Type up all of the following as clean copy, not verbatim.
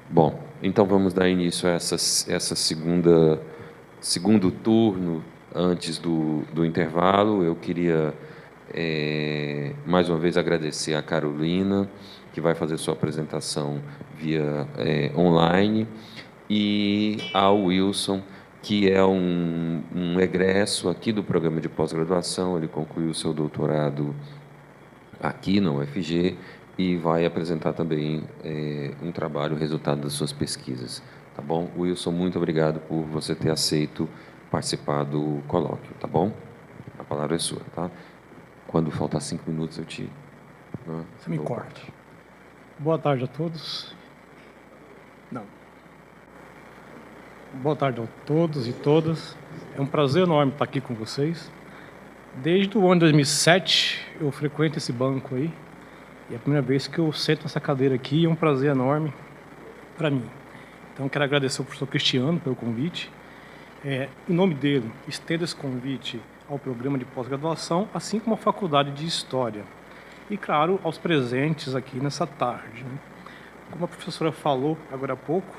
Bom, então vamos dar início a essa segundo turno antes do intervalo. Eu queria, mais uma vez, agradecer a Carolina, que vai fazer sua apresentação via online, e ao Wilson, que é um egresso aqui do programa de pós-graduação. Ele concluiu o seu doutorado aqui na UFG e vai apresentar também um trabalho, resultado das suas pesquisas. Tá bom? Wilson, muito obrigado por você ter aceito participar do colóquio, tá bom? A palavra é sua, tá? Quando faltar 5 minutos, eu te... Né? Você me corta. Boa tarde a todos. Não. Boa tarde a todos e todas. É um prazer enorme estar aqui com vocês. Desde o ano 2007, eu frequento esse banco aí. E é a primeira vez que eu sento nessa cadeira aqui. É um prazer enorme para mim. Então, quero agradecer ao professor Cristiano pelo convite. Em nome dele, estendo esse convite ao programa de pós-graduação, assim como à Faculdade de História. E, claro, aos presentes aqui nessa tarde, né? Como a professora falou agora há pouco,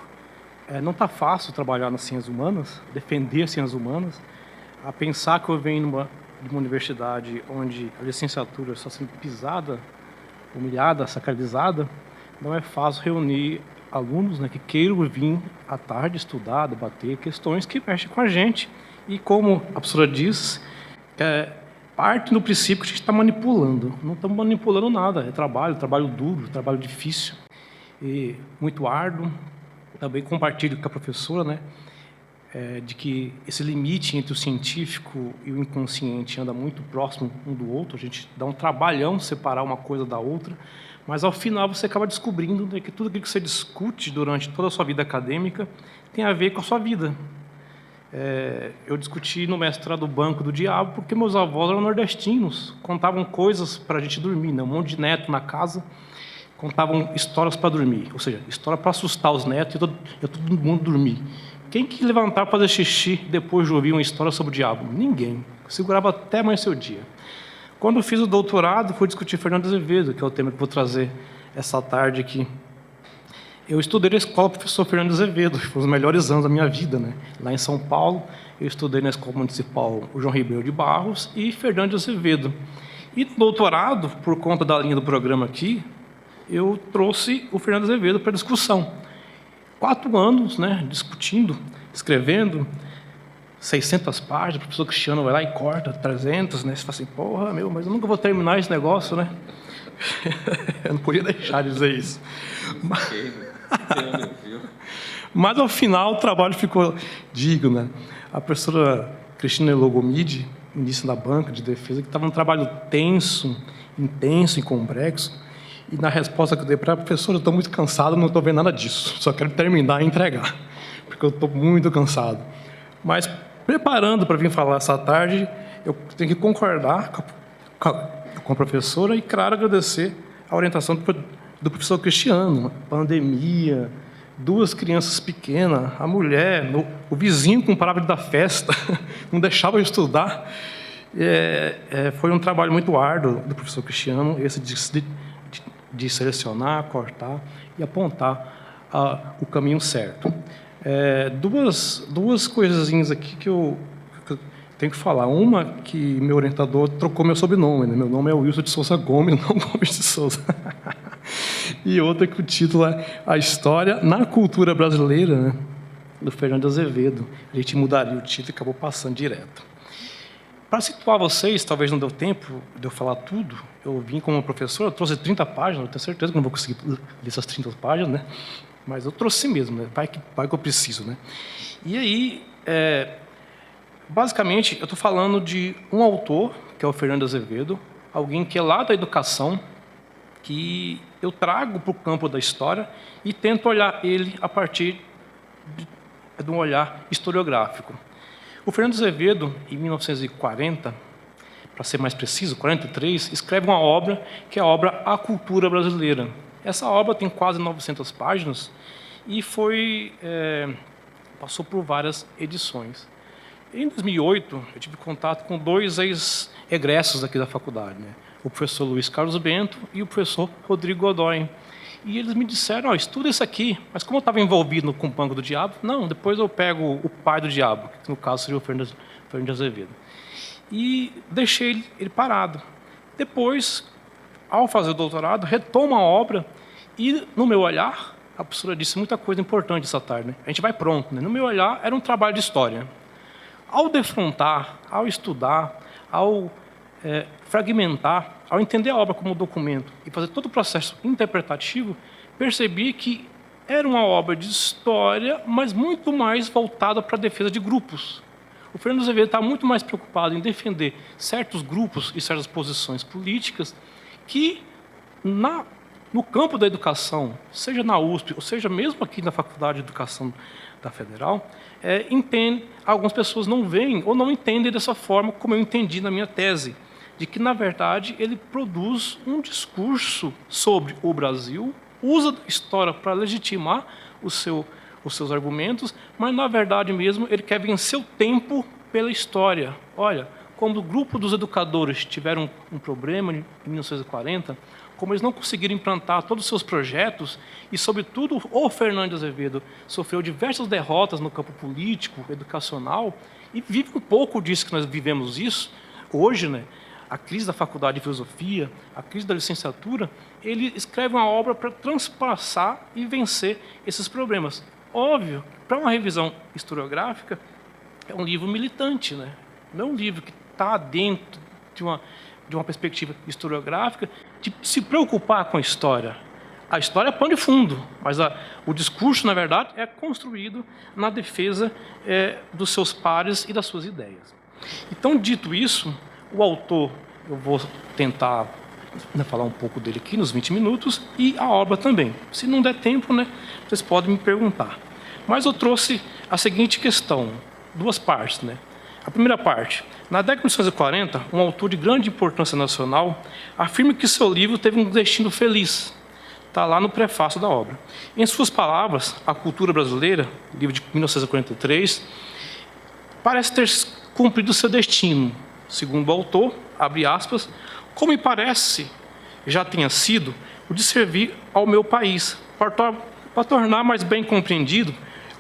não está fácil trabalhar nas ciências humanas, defender as ciências humanas. A pensar que eu venho de uma universidade onde a licenciatura está sendo pisada, humilhada, sacralizada, não é fácil reunir alunos, né, que queiram vir à tarde estudar, debater questões que mexem com a gente. E como a professora diz, parte do princípio que a gente está manipulando. Não estamos manipulando nada, é trabalho duro, trabalho difícil e muito árduo. Também compartilho com a professora, né, de que esse limite entre o científico e o inconsciente anda muito próximo um do outro. A gente dá um trabalhão separar uma coisa da outra, mas ao final você acaba descobrindo, né, que tudo aquilo que você discute durante toda a sua vida acadêmica tem a ver com a sua vida. Eu discuti no mestrado do Banco do Diabo porque meus avós eram nordestinos, contavam coisas para a gente dormir, né? Um monte de neto na casa, contavam histórias para dormir, ou seja, história para assustar os netos e todo mundo dormir. Quem que levantar para fazer xixi depois de ouvir uma história sobre o diabo? Ninguém. Segurava até amanhecer o dia. Quando eu fiz o doutorado, fui discutir Fernando Azevedo, que é o tema que vou trazer essa tarde aqui. Eu estudei na escola professor Fernando Azevedo, que foi os melhores anos da minha vida, né? Lá em São Paulo, eu estudei na Escola Municipal o João Ribeiro de Barros e Fernando Azevedo. E no doutorado, por conta da linha do programa aqui, eu trouxe o Fernando Azevedo para discussão. 4 anos, né, discutindo, escrevendo, 600 páginas, o professor Cristiano vai lá e corta 300, né? Você fala assim, porra, mas eu nunca vou terminar esse negócio, né? Eu não podia deixar de dizer isso. Mas ao final o trabalho ficou digno, né? A professora Cristina Logomide, ministra da Banca de Defesa, que estava num trabalho tenso, intenso e complexo, e na resposta que eu dei para a professora, eu estou muito cansado, não estou vendo nada disso, só quero terminar e entregar, porque eu estou muito cansado. Mas, preparando para vir falar essa tarde, eu tenho que concordar com a professora e, claro, agradecer a orientação do professor Cristiano. Pandemia, 2 crianças pequenas, a mulher, o vizinho que não parava de dar festa, não deixava eu estudar. Foi um trabalho muito árduo do professor Cristiano, esse de selecionar, cortar e apontar o caminho certo. Duas coisinhas aqui que eu tenho que falar. Uma, que meu orientador trocou meu sobrenome, né? Meu nome é Wilson de Souza Gomes, não Gomes de Souza. E outra, que o título é A História na Cultura Brasileira, né? Do Fernando Azevedo. A gente mudaria o título e acabou passando direto. Para situar vocês, talvez não deu tempo de eu falar tudo, eu vim como professor, eu trouxe 30 páginas, eu tenho certeza que não vou conseguir ler essas 30 páginas, né? Mas eu trouxe mesmo, né? Vai que eu preciso, né? E aí, basicamente, eu estou falando de um autor, que é o Fernando Azevedo, alguém que é lá da educação, que eu trago para o campo da história e tento olhar ele a partir de um olhar historiográfico. O Fernando Azevedo, em 1940, para ser mais preciso, 43, escreve uma obra que é a obra A Cultura Brasileira. Essa obra tem quase 900 páginas e passou por várias edições. Em 2008, eu tive contato com 2 ex-egressos aqui da faculdade, né? O professor Luiz Carlos Bento e o professor Rodrigo Godoy. E eles me disseram, estuda isso aqui. Mas como eu estava envolvido com o Banco do Diabo, não, depois eu pego o pai do diabo, que no caso seria o Fernando de Azevedo. E deixei ele parado. Depois, ao fazer o doutorado, retomo a obra e, no meu olhar, a professora disse muita coisa importante essa tarde, né? A gente vai pronto, né? No meu olhar, era um trabalho de história. Ao defrontar, ao estudar, ao fragmentar, ao entender a obra como documento e fazer todo o processo interpretativo, percebi que era uma obra de história, mas muito mais voltada para a defesa de grupos. O Fernando Azevedo está muito mais preocupado em defender certos grupos e certas posições políticas que, no campo da educação, seja na USP, ou seja mesmo aqui na Faculdade de Educação da Federal, algumas pessoas não veem ou não entendem dessa forma como eu entendi na minha tese, de que, na verdade, ele produz um discurso sobre o Brasil, usa a história para legitimar os seus argumentos, mas, na verdade mesmo, ele quer vencer o tempo pela história. Olha, quando o grupo dos educadores tiveram um problema em 1940, como eles não conseguiram implantar todos os seus projetos, e, sobretudo, o Fernando de Azevedo sofreu diversas derrotas no campo político, educacional, e vive um pouco disso que nós vivemos isso hoje, né? A crise da faculdade de filosofia, a crise da licenciatura, ele escreve uma obra para transpassar e vencer esses problemas. Óbvio, para uma revisão historiográfica, é um livro militante, né? Não é um livro que está dentro de uma perspectiva historiográfica, de se preocupar com a história. A história é pano de fundo, mas o discurso, na verdade, é construído na defesa dos seus pares e das suas ideias. Então, dito isso, o autor, eu vou tentar falar um pouco dele aqui nos 20 minutos, e a obra também. Se não der tempo, né, vocês podem me perguntar. Mas eu trouxe a seguinte questão, duas partes, né? A primeira parte, na década de 1940, um autor de grande importância nacional afirma que seu livro teve um destino feliz. Está lá no prefácio da obra. Em suas palavras, A Cultura Brasileira, livro de 1943, parece ter cumprido seu destino. Segundo o autor, abre aspas, como me parece já tenha sido o de servir ao meu país, para tornar mais bem compreendido,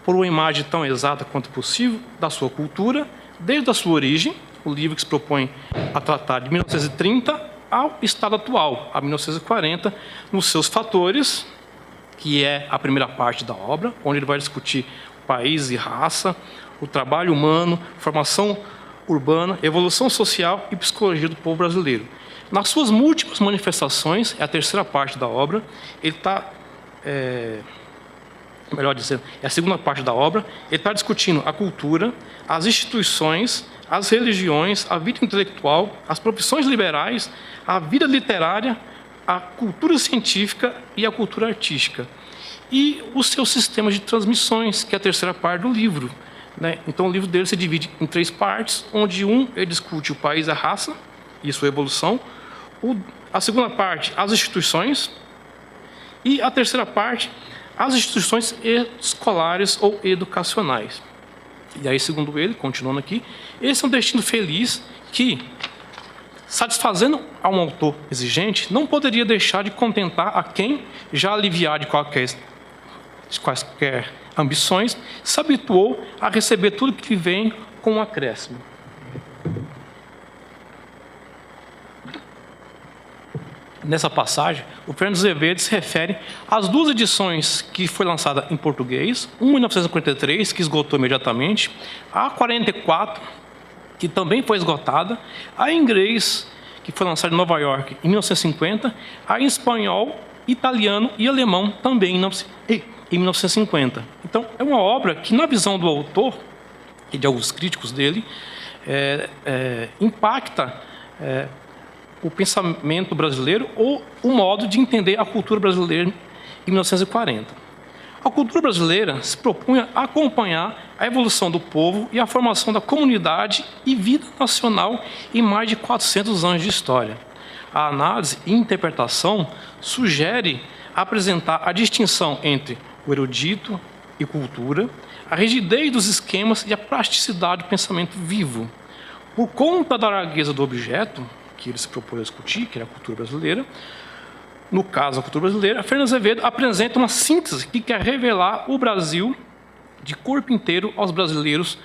por uma imagem tão exata quanto possível, da sua cultura, desde a sua origem, o livro que se propõe a tratar de 1930 ao estado atual, a 1940, nos seus fatores, que é a primeira parte da obra, onde ele vai discutir país e raça, o trabalho humano, formação urbana, evolução social e psicologia do povo brasileiro. Nas suas múltiplas manifestações, é a terceira parte da obra, ele está, melhor dizendo, é a segunda parte da obra, ele está discutindo a cultura, as instituições, as religiões, a vida intelectual, as profissões liberais, a vida literária, a cultura científica e a cultura artística. E os seus sistemas de transmissões, que é a terceira parte do livro. Né? Então, o livro dele se divide em três partes, onde ele discute o país e a raça e sua evolução. A segunda parte, as instituições. E a terceira parte, as instituições escolares ou educacionais. E aí, segundo ele, continuando aqui, esse é um destino feliz que, satisfazendo a um autor exigente, não poderia deixar de contentar a quem, já aliviado de quaisquer ambições, se habituou a receber tudo que vem com um acréscimo. Nessa passagem, o Fernando Azevedo se refere às duas edições que foi lançada em português, uma em 1953, que esgotou imediatamente, a 44, que também foi esgotada, a em inglês, que foi lançada em Nova York em 1950, a em espanhol, italiano e alemão também em 1950. Então, é uma obra que, na visão do autor e de alguns críticos dele, impacta o pensamento brasileiro ou o modo de entender a cultura brasileira em 1940. A cultura brasileira se propunha a acompanhar a evolução do povo e a formação da comunidade e vida nacional em mais de 400 anos de história. A análise e interpretação sugere apresentar a distinção entre o erudito e cultura, a rigidez dos esquemas e a plasticidade do pensamento vivo. Por conta da largueza do objeto, que ele se propôs a discutir, que era a cultura brasileira, no caso, a cultura brasileira, Fernando Azevedo apresenta uma síntese que quer revelar o Brasil de corpo inteiro aos brasileiros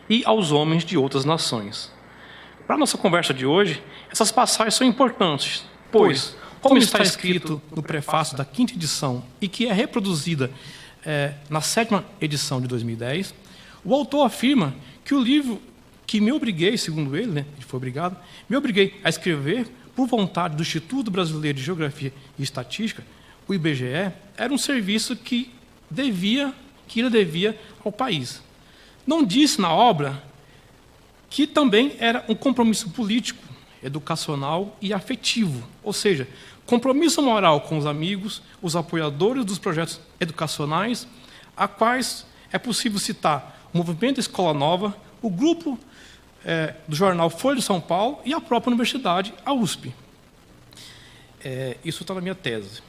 e aos homens de outras nações. Para a nossa conversa de hoje, essas passagens são importantes, pois, como está escrito no prefácio da 5ª edição e que é reproduzida na 7ª edição de 2010, o autor afirma que o livro que me obriguei, segundo ele, né, ele foi obrigado, me obriguei a escrever por vontade do Instituto Brasileiro de Geografia e Estatística, o IBGE, era um serviço que ele devia ao país. Não disse na obra que também era um compromisso político, educacional e afetivo, ou seja, compromisso moral com os amigos, os apoiadores dos projetos educacionais, a quais é possível citar o Movimento Escola Nova, o grupo do jornal Folha de São Paulo e a própria universidade, a USP. Isso está na minha tese.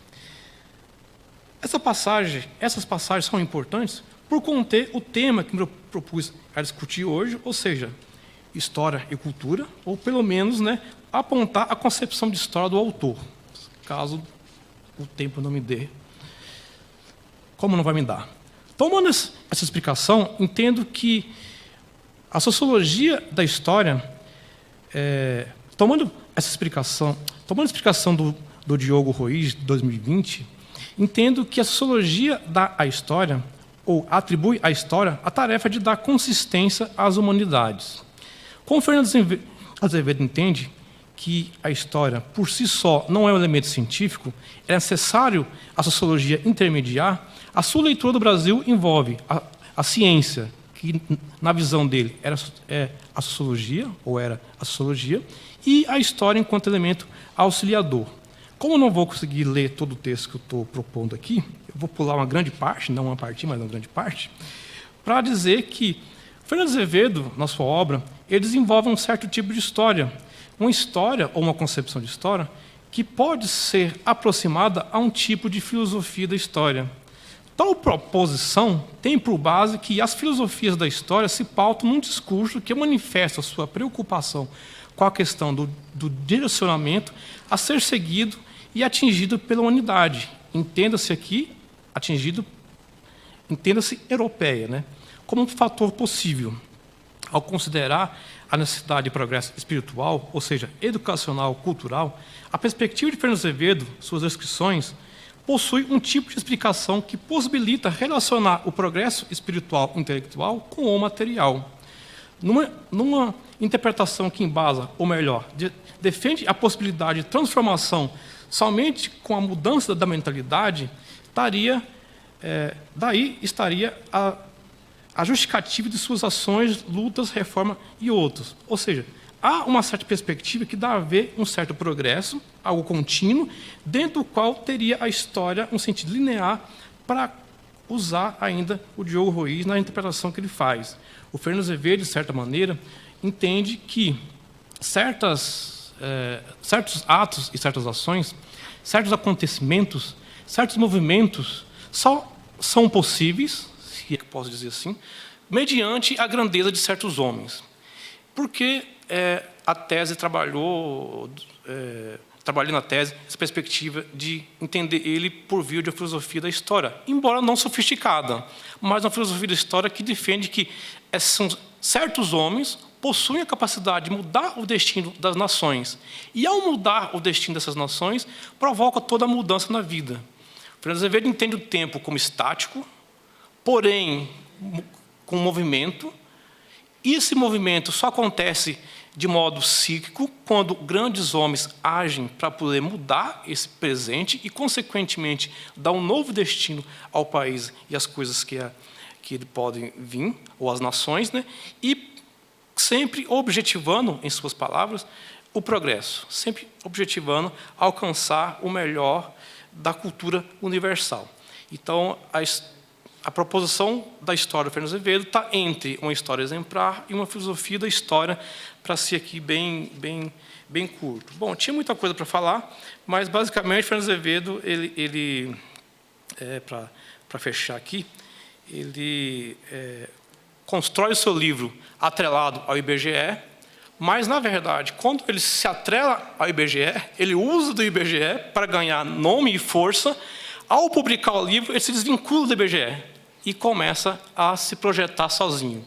Essas passagens são importantes por conter o tema que me propus a discutir hoje, ou seja, história e cultura, ou pelo menos, né, apontar a concepção de história do autor, caso o tempo não me dê. Como não vai me dar? Tomando essa explicação, entendo que a sociologia da história, tomando a explicação do Diogo Ruiz, de 2020, entendo que a sociologia dá à história, ou atribui à história, a tarefa de dar consistência às humanidades. Como Fernando Azevedo entende que a história, por si só, não é um elemento científico, é necessário a sociologia intermediar, a sua leitura do Brasil envolve a ciência, que, na visão dele, era a sociologia, ou era a sociologia, e a história enquanto elemento auxiliador. Como eu não vou conseguir ler todo o texto que eu estou propondo aqui, eu vou pular uma grande parte, não uma parte, mas uma grande parte, para dizer que Fernando Azevedo, na sua obra, ele desenvolve um certo tipo de história, uma história ou uma concepção de história que pode ser aproximada a um tipo de filosofia da história. Tal proposição tem por base que as filosofias da história se pautam num discurso que manifesta sua preocupação com a questão do direcionamento a ser seguido e atingido pela humanidade. Entenda-se aqui, entenda-se europeia, né, como um fator possível. Ao considerar a necessidade de progresso espiritual, ou seja, educacional, cultural, a perspectiva de Fernando Azevedo, suas descrições, possui um tipo de explicação que possibilita relacionar o progresso espiritual e intelectual com o material. Numa interpretação que embasa, ou melhor, defende a possibilidade de transformação somente com a mudança da mentalidade, daí estaria a justificativa de suas ações, lutas, reforma e outros. Ou seja, há uma certa perspectiva que dá a ver um certo progresso, algo contínuo, dentro do qual teria a história um sentido linear para usar ainda o Diogo Ruiz na interpretação que ele faz. O Fernando Azevedo, de certa maneira, entende que certos atos e certas ações, certos acontecimentos, certos movimentos só são possíveis, se é que posso dizer assim, mediante a grandeza de certos homens. Porque a tese trabalhei na tese essa perspectiva de entender ele por via de uma filosofia da história, embora não sofisticada, mas uma filosofia da história que defende que certos homens possuem a capacidade de mudar o destino das nações, e ao mudar o destino dessas nações, provoca toda a mudança na vida. Fernando Azevedo entende o tempo como estático, porém com movimento, e esse movimento só acontece de modo cíclico, quando grandes homens agem para poder mudar esse presente e, consequentemente, dar um novo destino ao país e às coisas que podem vir, ou às nações, né? E sempre objetivando, em suas palavras, o progresso, sempre objetivando alcançar o melhor da cultura universal. Então, a proposição da história do Fernando Azevedo está entre uma história exemplar e uma filosofia da história, para ser aqui bem curto. Bom, tinha muita coisa para falar, mas, basicamente, Fernando Azevedo, para fechar aqui, ele constrói o seu livro atrelado ao IBGE, Mas, na verdade, quando ele se atrela ao IBGE, ele usa do IBGE para ganhar nome e força. Ao publicar o livro, ele se desvincula do IBGE e começa a se projetar sozinho.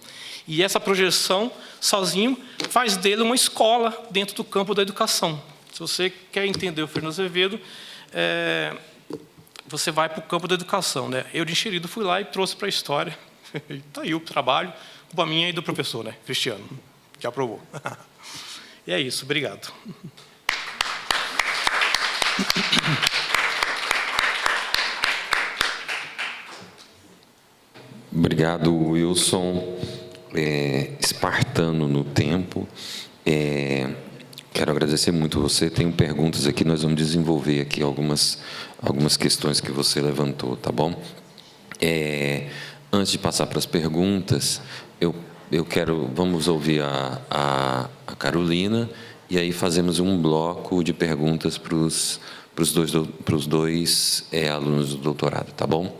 E essa projeção sozinho faz dele uma escola dentro do campo da educação. Se você quer entender o Fernando Azevedo, você vai para o campo da educação, né? Eu, de enxerido, fui lá e trouxe para a história. Está aí o trabalho, culpa minha e do professor, né? Cristiano, que aprovou. E é isso, obrigado. Obrigado, Wilson. Espartano no tempo. Quero agradecer muito você. Tenho perguntas aqui, nós vamos desenvolver aqui algumas questões que você levantou, tá bom? Antes de passar para as perguntas, vamos ouvir a Carolina, e aí fazemos um bloco de perguntas para os dois alunos do doutorado, tá bom?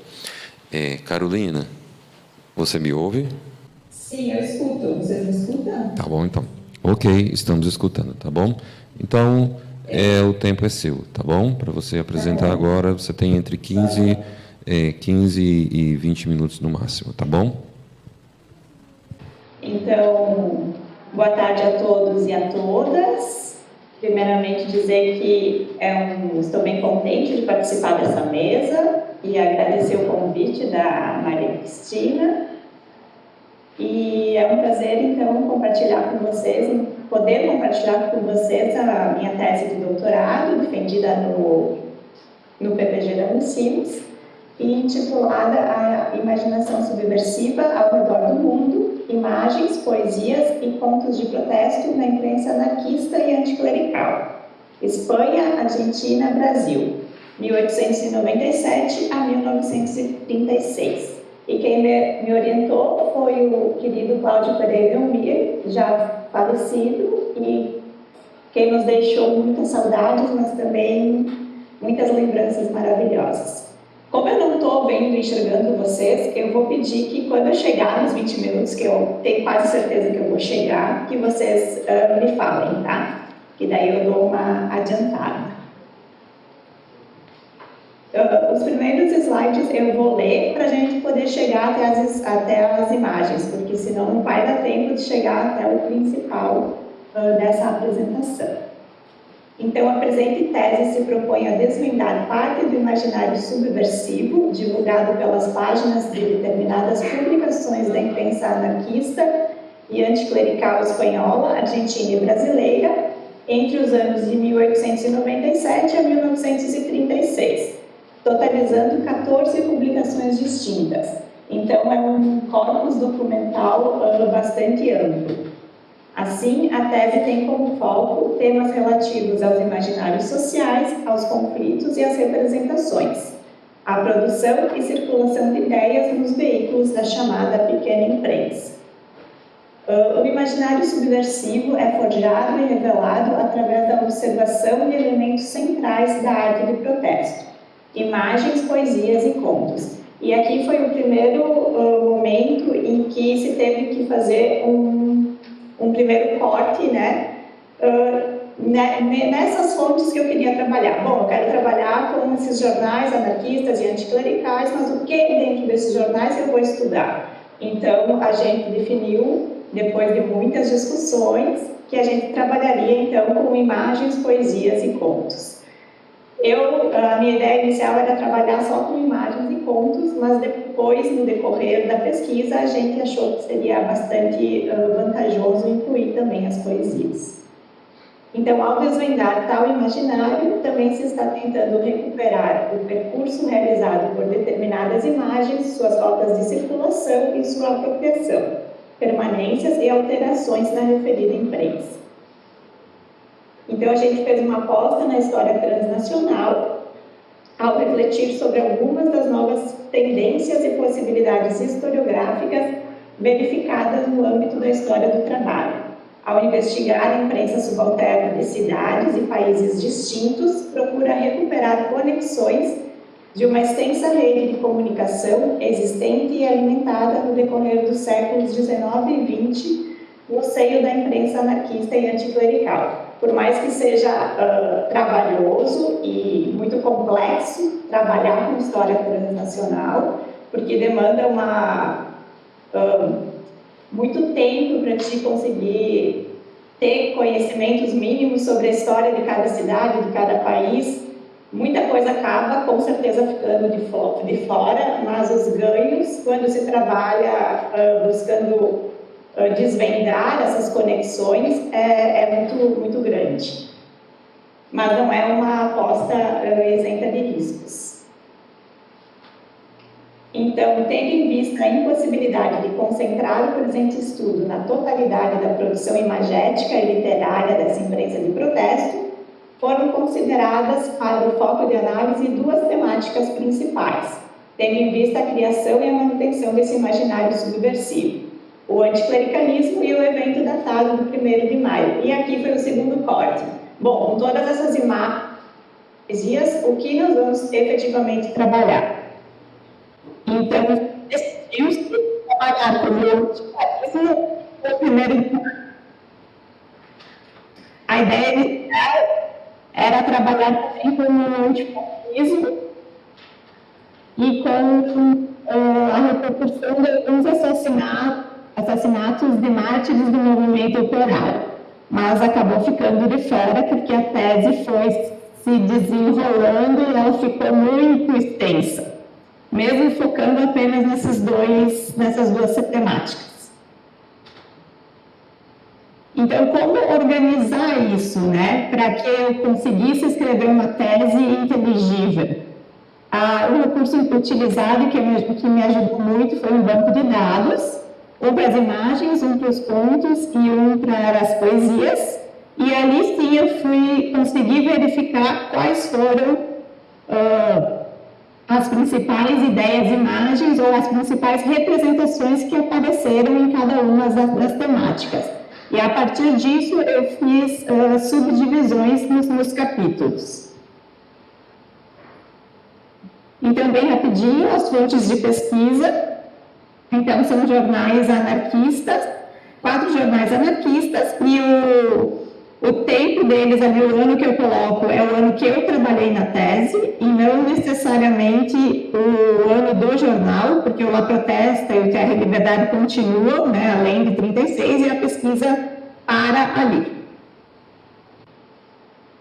Carolina, você me ouve? Sim, eu escuto. Vocês me escutam? Tá bom, então. Ok, estamos escutando, tá bom? Então, o tempo é seu, tá bom? Para você apresentar agora, você tem entre 15 e 20 minutos no máximo, tá bom? Então, boa tarde a todos e a todas. Primeiramente, dizer que estou bem contente de participar dessa mesa e agradecer o convite da Maria Cristina. E é um prazer, então, poder compartilhar com vocês a minha tese de doutorado, defendida no PPG da Unicinos, e intitulada A Imaginação Subversiva ao Redor do Mundo, Imagens, Poesias e Contos de Protesto na Imprensa Anarquista e Anticlerical. Espanha, Argentina, Brasil, 1897 a 1936. E quem me orientou foi o querido Cláudio Pereira Elmir, já falecido, e quem nos deixou muitas saudades, mas também muitas lembranças maravilhosas. Como eu não estou vendo e enxergando vocês, eu vou pedir que quando eu chegar nos 20 minutos, que eu tenho quase certeza que eu vou chegar, que vocês me falem, tá? Que daí eu dou uma adiantada. Os primeiros slides eu vou ler para a gente poder chegar até as imagens, porque senão não vai dar tempo de chegar até o principal dessa apresentação. Então, a presente tese se propõe a desvendar parte do imaginário subversivo, divulgado pelas páginas de determinadas publicações da imprensa anarquista e anticlerical espanhola, argentina e brasileira, entre os anos de 1897 a 1936. Totalizando 14 publicações distintas. Então, é um corpus documental bastante amplo. Assim, a tese tem como foco temas relativos aos imaginários sociais, aos conflitos e às representações, a produção e circulação de ideias nos veículos da chamada pequena imprensa. O imaginário subversivo é forjado e revelado através da observação de elementos centrais da arte de protesto. Imagens, poesias e contos. E aqui foi o primeiro momento em que se teve que fazer um primeiro corte, né? Nessas fontes que eu queria trabalhar. Bom, eu quero trabalhar com esses jornais anarquistas e anticlericais, mas o que dentro desses jornais eu vou estudar? Então, a gente definiu, depois de muitas discussões, que a gente trabalharia, então, com imagens, poesias e contos. A minha ideia inicial era trabalhar só com imagens e contos, mas depois, no decorrer da pesquisa, a gente achou que seria bastante vantajoso incluir também as poesias. Então, ao desvendar tal imaginário, também se está tentando recuperar o percurso realizado por determinadas imagens, suas rotas de circulação e sua apropriação, permanências e alterações na referida imprensa. Então, a gente fez uma aposta na história transnacional ao refletir sobre algumas das novas tendências e possibilidades historiográficas verificadas no âmbito da história do trabalho. Ao investigar a imprensa subalterna de cidades e países distintos, procura recuperar conexões de uma extensa rede de comunicação existente e alimentada no decorrer dos séculos XIX e XX no seio da imprensa anarquista e anticlerical. Por mais que seja trabalhoso e muito complexo trabalhar com história transnacional, porque demanda muito tempo para te conseguir ter conhecimentos mínimos sobre a história de cada cidade, de cada país. Muita coisa acaba, com certeza, ficando de fora, mas os ganhos, quando se trabalha buscando desvendar essas conexões, é muito grande. Mas não é uma aposta isenta de riscos. Então, tendo em vista a impossibilidade de concentrar o presente estudo na totalidade da produção imagética e literária dessa imprensa de protesto, foram consideradas para o foco de análise duas temáticas principais, tendo em vista a criação e a manutenção desse imaginário subversivo, o anticlericalismo e o evento datado do 1º de maio. E aqui foi o segundo corte. Bom, com todas essas imagens, o que nós vamos efetivamente trabalhar? Então, decidiu-se trabalhar com o anticlericalismo no 1º de maio. A ideia inicial era trabalhar também com o antifascismo e com a repercussão de alguns assassinatos de mártires do movimento operário, mas acabou ficando de fora porque a tese foi se desenrolando e ela ficou muito extensa, mesmo focando apenas nessas duas temáticas. Então, como organizar isso, né, para que eu conseguisse escrever uma tese inteligível? O recurso utilizado, que me ajudou muito, foi um banco de dados, um para as imagens, um para os contos e um para as poesias. E ali sim eu consegui verificar quais foram as principais ideias, imagens ou as principais representações que apareceram em cada uma das temáticas. E a partir disso eu fiz subdivisões nos capítulos. Então, bem rapidinho, as fontes de pesquisa. Então, são jornais anarquistas, 4 jornais anarquistas, e o tempo deles ali, o ano que eu coloco, é o ano que eu trabalhei na tese, e não necessariamente o ano do jornal, porque o La Protesta e o Terra e Liberdade continuam, né, além de 36, e a pesquisa para ali.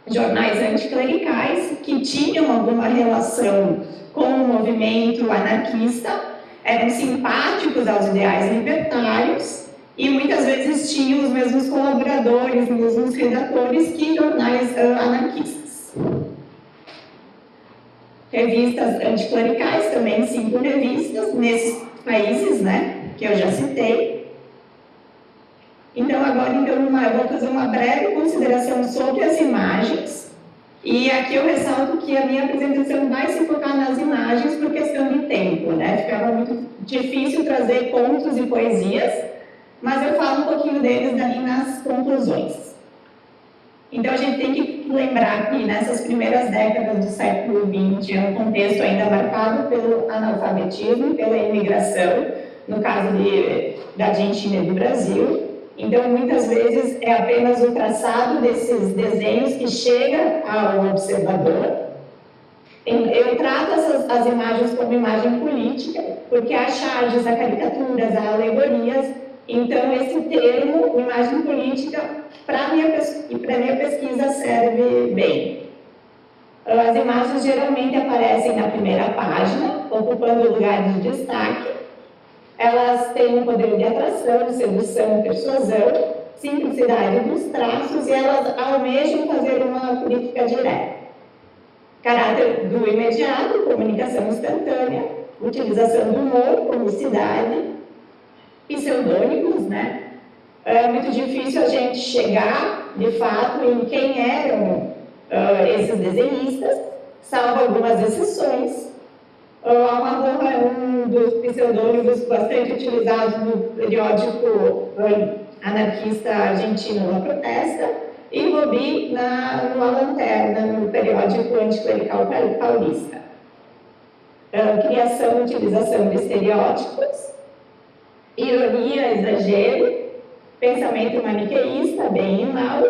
Jornais anticlericais que tinham alguma relação com o movimento anarquista, eram simpáticos aos ideais libertários e muitas vezes tinham os mesmos colaboradores, os mesmos redatores que jornais anarquistas. Revistas anticlericais, também 5 revistas, nesses países, né, que eu já citei. Então, agora, eu vou fazer uma breve consideração sobre as imagens. E aqui eu ressalto que a minha apresentação vai se focar nas imagens por questão de tempo, né? Ficava muito difícil trazer contos e poesias, mas eu falo um pouquinho deles daí nas conclusões. Então, a gente tem que lembrar que nessas primeiras décadas do século XX é um contexto ainda marcado pelo analfabetismo, pela imigração, no caso da Argentina e do Brasil. Então, muitas vezes, é apenas o traçado desses desenhos que chega ao observador. Eu trato as imagens como imagem política, porque há charges, há caricaturas, há alegorias. Então, esse termo, imagem política, para a minha pesquisa serve bem. As imagens geralmente aparecem na primeira página, ocupando lugar de destaque. Elas têm um poder de atração, sedução, persuasão, simplicidade dos traços e elas almejam fazer uma política direta. Caráter do imediato, comunicação instantânea, utilização do humor, comicidade, pseudônimos, né? É muito difícil a gente chegar, de fato, em quem eram esses desenhistas, salvo algumas exceções. A Amarroja é um dos pseudônimos bastante utilizados no periódico anarquista argentino La Protesta, e Robi no A Lanterna, no periódico anticlerical paulista. Criação e utilização de estereótipos, ironia, exagero, pensamento maniqueísta, bem e mal,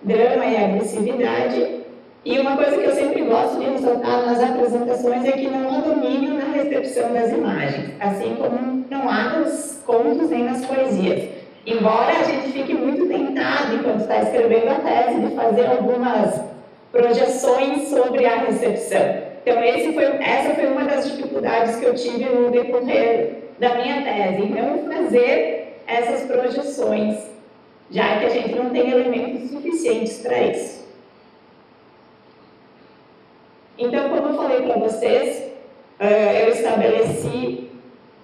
drama e agressividade. E uma coisa que eu sempre gosto de ressaltar nas apresentações é que não há domínio na recepção das imagens, assim como não há nos contos nem nas poesias. Embora a gente fique muito tentado, enquanto está escrevendo a tese, de fazer algumas projeções sobre a recepção. Então, essa foi uma das dificuldades que eu tive no decorrer da minha tese, não fazer essas projeções, já que a gente não tem elementos suficientes para isso. Então, como eu falei para vocês, eu estabeleci,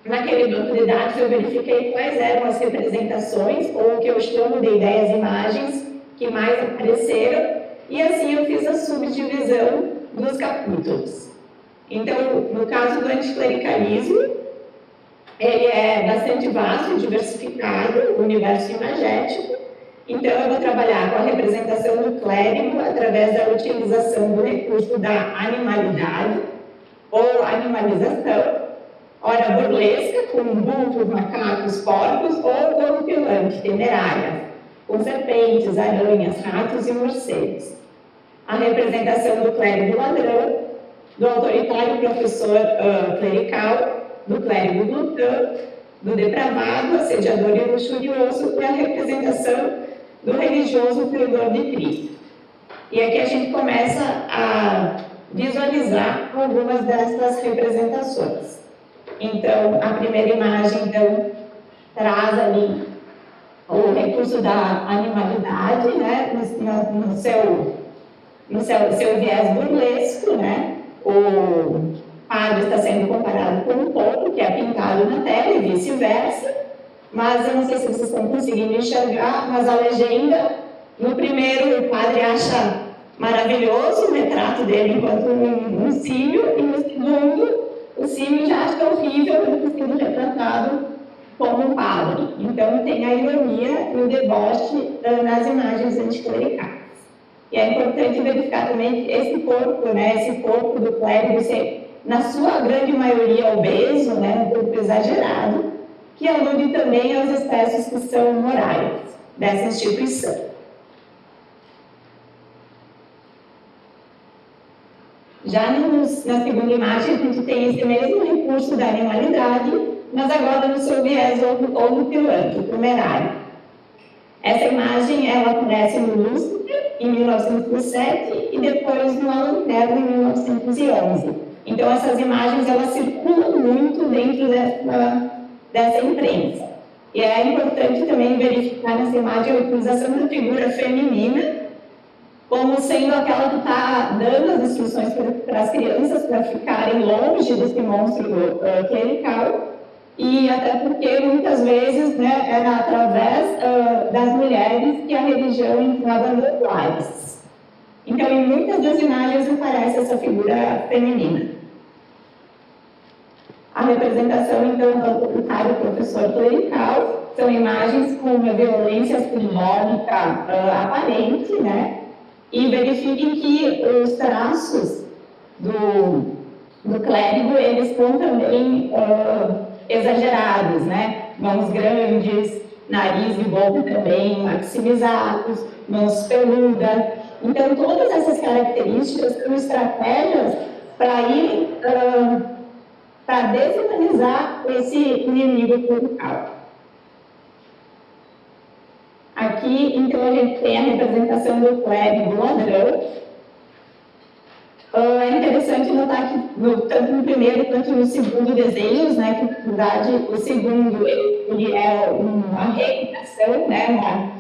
naquele banco de dados, eu verifiquei quais eram as representações, ou o que eu chamo de ideias e imagens, que mais apareceram, e assim eu fiz a subdivisão dos capítulos. Então, no caso do anticlericalismo, ele é bastante vasto e diversificado, o universo imagético. Então, eu vou trabalhar com a representação do clérigo através da utilização do recurso da animalidade ou animalização, ora burlesca, com burros, macacos, porcos, ou horripilante, temerária, com serpentes, aranhas, ratos e morcegos. A representação do clérigo ladrão, do autoritário professor clerical, do clérigo glutão, do depravado, assediador e luxurioso, e a representação do religioso traidor de Cristo. E aqui a gente começa a visualizar algumas dessas representações. Então, a primeira imagem, então, traz ali o recurso da animalidade, né, no seu viés burlesco, né? O padre está sendo comparado com um porco, que é pintado na tela, e vice-versa. Mas eu não sei se vocês estão conseguindo enxergar, mas a legenda, no primeiro, o padre acha maravilhoso o retrato dele enquanto um símio, e no segundo, o símio já acha horrível ele ter sido retratado como um padre. Então, tem a ironia e o deboche nas imagens anticlericais. E é importante verificar também esse corpo, né, esse corpo do clérigo ser, na sua grande maioria, obeso, né, um corpo exagerado, que alude também aos espécies que são morais dessa instituição. Já na segunda imagem, a gente tem esse mesmo recurso da animalidade, mas agora no seu viés horripilante, o temerário. Essa imagem, ela aparece no Lúcifer, em 1907, e depois no A Lanterna, em 1911. Então, essas imagens, elas circulam muito dentro dessa imprensa. E é importante também verificar nessa imagem a utilização da figura feminina como sendo aquela que está dando as instruções para as crianças para ficarem longe desse monstro clerical, e até porque muitas vezes, né, era através das mulheres que a religião entrava nos lares. Então, em muitas das imagens aparece essa figura feminina. A representação, então, do autoritário professor clerical são imagens com uma violência simbólica aparente, né? E verifiquem que os traços do clérigo, eles estão também exagerados, né? Mãos grandes, nariz e boca também maximizados, mãos peludas. Então, todas essas características são estratégias para ir para desumanizar esse inimigo clerical. Aqui, então, a gente tem a representação do clérigo ladrão. É interessante notar que, tanto no primeiro quanto no segundo desenhos, né, que, na verdade, o segundo ele é uma recriação, né,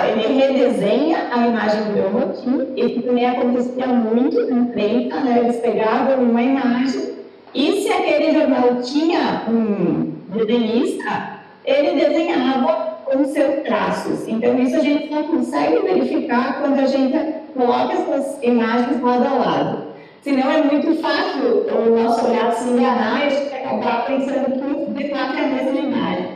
ele redesenha a imagem do Belmotim. Isso também acontecia muito na imprensa, né, eles pegavam uma imagem e, se aquele jornal tinha um desenhista, ele desenhava com seus traços. Então, isso a gente não consegue verificar quando a gente coloca essas imagens lado a lado. Senão, é muito fácil o nosso olhar se enganar e a gente acabar pensando que, de fato, é a mesma imagem.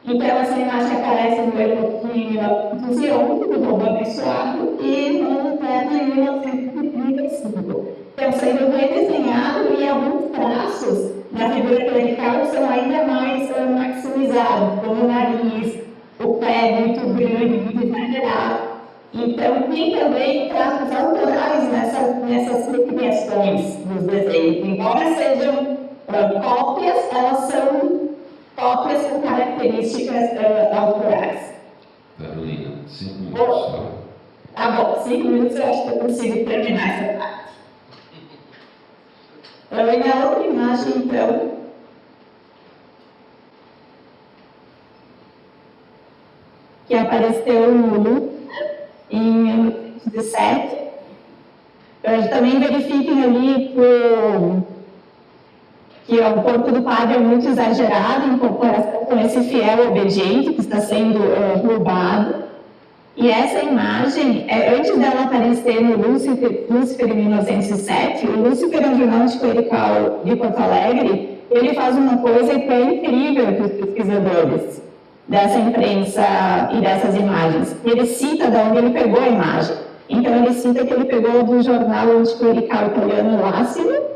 Então, essa imagem aparece no Belmotim em 1911, do Robô Abençoado, e no Lanterna em 1935. Então, sendo redesenhado e alguns traços da na figura clerical são ainda mais maximizados, como o nariz, o pé muito grande, muito exagerado. Então, tem também traços autorais nessas recriações dos desenhos. Embora sejam cópias, elas são cópias com características autorais. Carolina, 5 minutos. Tá bom, 5 minutos eu acho que eu consigo terminar essa parte. E na outra imagem, então, que apareceu no Lu, em 1917. Também verifiquem ali que o corpo do padre é muito exagerado em comparação com esse fiel obediente que está sendo roubado. E essa imagem, antes dela aparecer no Lúcifer em 1907, o Lúcifer é um jornal anticlerical de Porto Alegre, ele faz uma coisa que é incrível para os pesquisadores dessa imprensa e dessas imagens. Ele cita de onde ele pegou a imagem. Então, ele cita que ele pegou do jornal anticlerical italiano L'Assimo,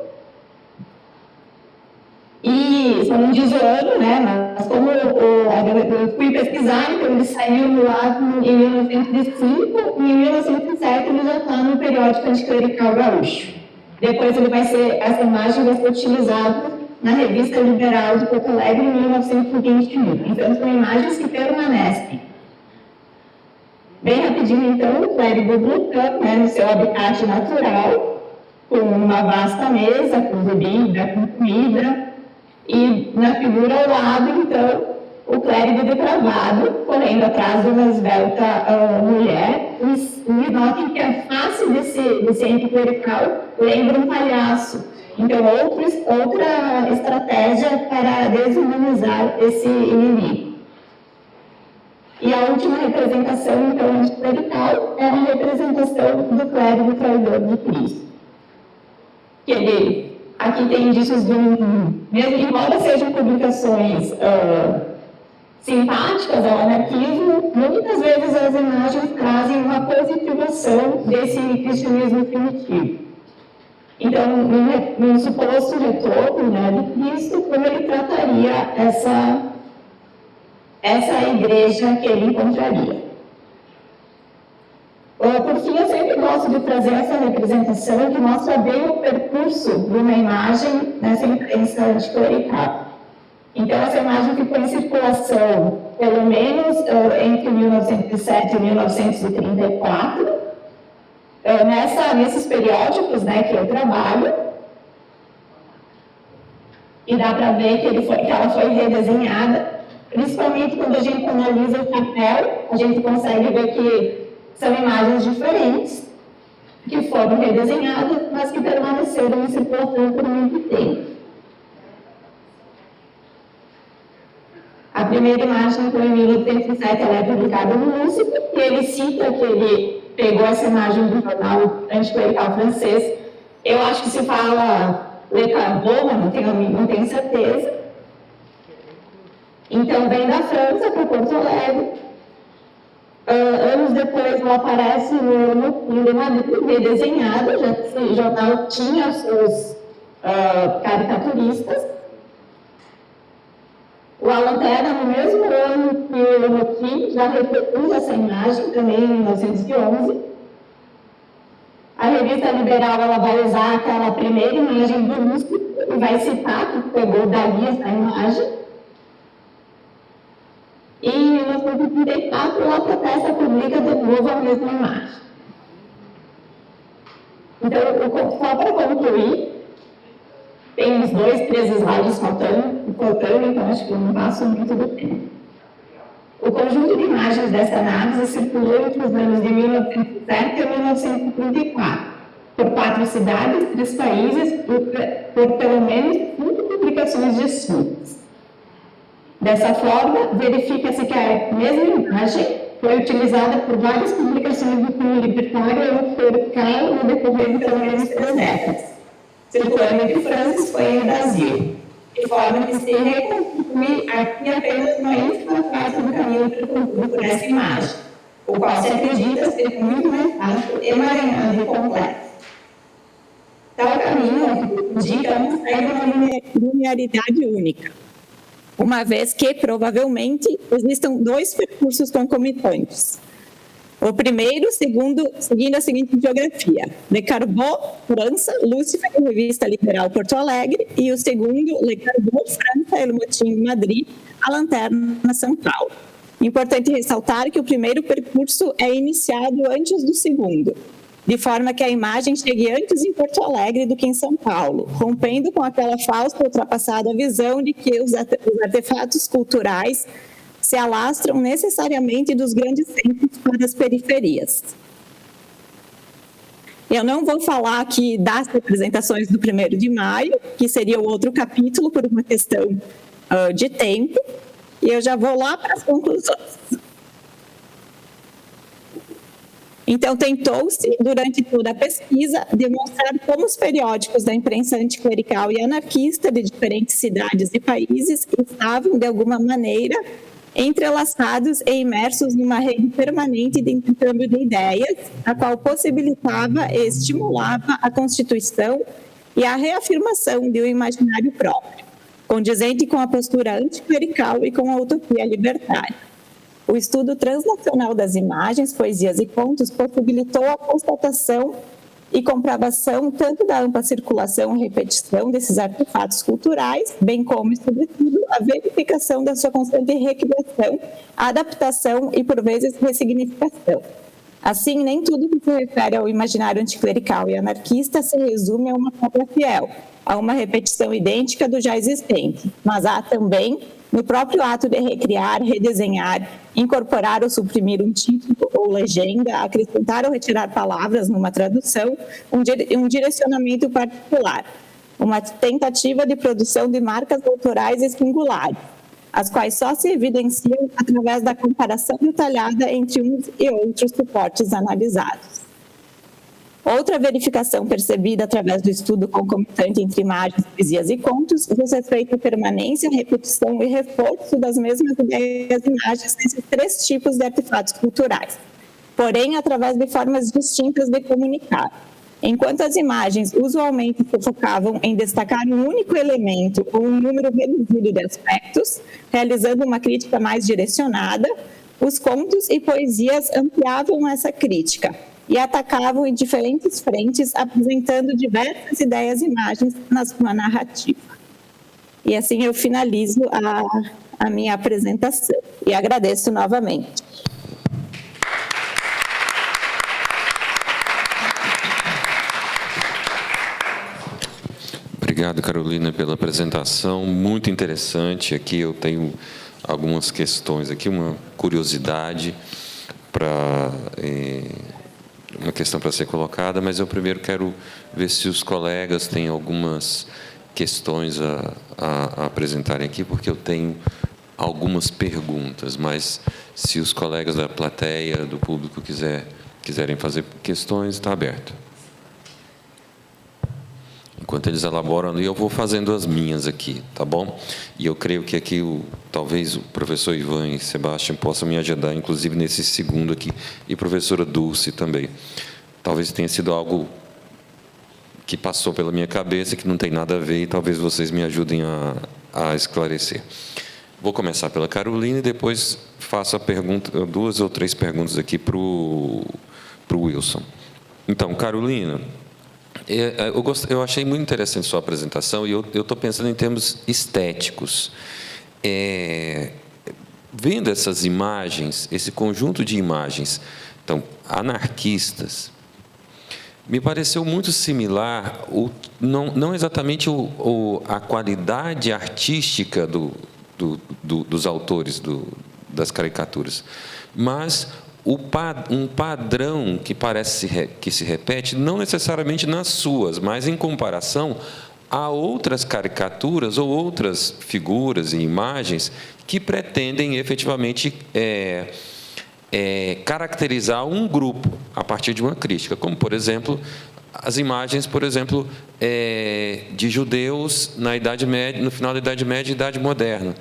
e só não diz o ano, né? Mas como eu fui pesquisar, então ele saiu no ar em 1905 e em 1907 ele já está no periódico anticlerical gaúcho. Depois essa imagem vai ser utilizada na Revista Liberal de Porto Alegre em 1921. Então são imagens que permanecem. Bem rapidinho, então, o clérigo glutão, né, no seu habitat natural, com uma vasta mesa, com bebida, com comida. E na figura ao lado, então, o clérigo depravado, correndo atrás de uma esbelta mulher. E notem que a face desse ente clerical lembra um palhaço. Então, outra estratégia para desumanizar esse inimigo. E a última representação, então, anticlerical é a representação do clérigo traidor de Cristo. Que ele... Aqui tem indícios de mesmo embora sejam publicações simpáticas ao anarquismo, muitas vezes as imagens trazem uma positivação desse cristianismo primitivo. Então, no suposto retorno, né, de Cristo, como ele trataria essa igreja que ele encontraria. Por fim, eu sempre gosto de trazer essa representação que mostra bem o percurso de uma imagem nessa imprensa anticlerical. Então, essa imagem ficou em circulação, pelo menos entre 1907 e 1934, nesses periódicos, né, que eu trabalho. E dá para ver que ela foi redesenhada, principalmente quando a gente analisa o papel, a gente consegue ver que são imagens diferentes, que foram redesenhadas, mas que permaneceram em circulação por muito tempo. A primeira imagem, então, em 1907, ela é publicada no Lúcifer, e ele cita que ele pegou essa imagem do jornal anticlerical francês. Eu acho que se fala Le Carbone, não tenho certeza. Então, vem da França para Porto Alegre. Anos depois, ela aparece no Madrid, redesenhada, já que esse jornal tinha os seus caricaturistas. O A Lanterna, no mesmo ano que o Lemoquim, já reproduz essa imagem, também em 1911. A revista Liberal ela vai usar aquela primeira imagem do Lúcifer e vai citar que pegou dali essa imagem. E em 1934, ela protesta publica de novo a mesma imagem. Então, só para concluir, tem uns 2, 3 slides faltando, então acho que eu não passo muito do tempo. O conjunto de imagens dessa análise circulou entre os anos de 1907 a 1934, por 4 cidades, 3 países, por pelo menos 5 publicações distintas. Dessa forma, verifica-se que a mesma imagem foi utilizada por várias publicações do cunho libertário e anticlerical no decorrer de pelo menos 3 décadas, circulando entre França, Espanha e Brasil, de forma que se reconstitui aqui apenas uma ínfima parte do caminho percorrido por essa imagem, o qual se acredita ser muito mais fácil, emaranhado e complexo. Tal caminho indica não segue uma linearidade única, uma vez que, provavelmente, existam 2 percursos concomitantes. O primeiro, seguindo a seguinte geografia: Le Carbone, França, Lúcifer, Revista Liberal, Porto Alegre, e o segundo, Le Carbone, França, El Motim, Madrid, A Lanterna, São Paulo. Importante ressaltar que o primeiro percurso é iniciado antes do segundo, de forma que a imagem chegue antes em Porto Alegre do que em São Paulo, rompendo com aquela falsa e ultrapassada visão de que os artefatos culturais se alastram necessariamente dos grandes centros para as periferias. Eu não vou falar aqui das representações do 1º de maio, que seria o outro capítulo por uma questão de tempo, e eu já vou lá para as conclusões. Então, tentou-se, durante toda a pesquisa, demonstrar como os periódicos da imprensa anticlerical e anarquista de diferentes cidades e países estavam, de alguma maneira, entrelaçados e imersos numa rede permanente de intercâmbio de ideias, a qual possibilitava e estimulava a constituição e a reafirmação de um imaginário próprio, condizente com a postura anticlerical e com a utopia libertária. O estudo transnacional das imagens, poesias e contos possibilitou a constatação e comprovação tanto da ampla circulação e repetição desses artefatos culturais, bem como, sobretudo, a verificação da sua constante recriação, adaptação e, por vezes, ressignificação. Assim, nem tudo que se refere ao imaginário anticlerical e anarquista se resume a uma cópia fiel, a uma repetição idêntica do já existente, mas há também, no próprio ato de recriar, redesenhar, incorporar ou suprimir um título ou legenda, acrescentar ou retirar palavras numa tradução, um direcionamento particular, uma tentativa de produção de marcas autorais e singulares, as quais só se evidenciam através da comparação detalhada entre uns e outros suportes analisados. Outra verificação percebida através do estudo concomitante entre imagens, poesias e contos diz respeito à permanência, repetição e reforço das mesmas ideias e imagens nesses 3 tipos de artefatos culturais, porém através de formas distintas de comunicar. Enquanto as imagens usualmente se focavam em destacar um único elemento ou um número reduzido de aspectos, realizando uma crítica mais direcionada, os contos e poesias ampliavam essa crítica e atacavam em diferentes frentes, apresentando diversas ideias e imagens na sua narrativa. E assim eu finalizo a minha apresentação e agradeço novamente. Obrigado, Carolina, pela apresentação, muito interessante. Aqui eu tenho algumas questões, aqui uma curiosidade uma questão para ser colocada, mas eu primeiro quero ver se os colegas têm algumas questões a apresentarem aqui, porque eu tenho algumas perguntas, mas se os colegas da plateia, do público quiserem fazer questões, está aberto. Enquanto eles elaboram ali, eu vou fazendo as minhas aqui, tá bom? E eu creio que aqui, talvez o professor Ivan e Sebastião possam me ajudar, inclusive nesse segundo aqui, e a professora Dulce também. Talvez tenha sido algo que passou pela minha cabeça, que não tem nada a ver, e talvez vocês me ajudem a esclarecer. Vou começar pela Carolina e depois faço a pergunta, 2 ou 3 perguntas aqui para o Wilson. Então, Carolina, eu achei muito interessante sua apresentação e eu estou pensando em termos estéticos. Vendo essas imagens, esse conjunto de imagens, então, anarquistas, me pareceu muito similar, não exatamente a qualidade artística dos autores das caricaturas, mas um padrão que parece que se repete, não necessariamente nas suas, mas em comparação a outras caricaturas ou outras figuras e imagens que pretendem efetivamente caracterizar um grupo a partir de uma crítica, como, por exemplo, as imagens, por exemplo, de judeus na Idade Média, no final da Idade Média e Idade Moderna,